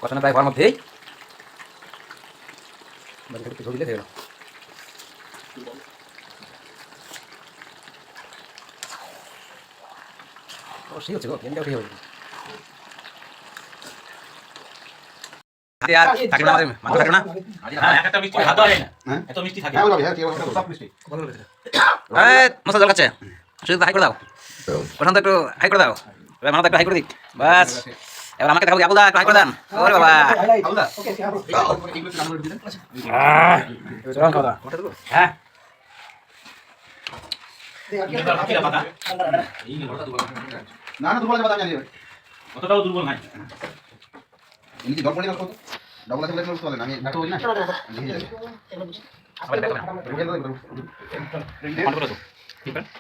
কষানো প্রায় হওয়ার মধ্যেই ঝোল দিলে হয়ে গেল। সেই হচ্ছে গো, পেনটা উঠে যাবে। আর থাকলো না আমাদের মাংস থাকলো না। হ্যাঁ একটা মিষ্টি ভাত হয় না। এত মিষ্টি থাকে। হ্যাঁ ওটা সব মিষ্টি। মশলা জল খাচ্ছে, শুধু হাই করে দাও। প্রশান্ত একটু হাই করে দাও, এবার মানব একটু হাই করে দিক। বাস এবার আমাকে দেখাবো, আবুদা একটু হাই করে দেন। ওরে বাবা হ্যাঁ না না দুর্বল কথা জানি অতটাও দুর্বল নাই। এমনি জল পড়ে গেল কত ডবল আছে বলে বুঝতে পারলেন আমি ডাক্তার বলি না আবার দেখাবে না। বন্ধ করে দাও। ঠিক আছে।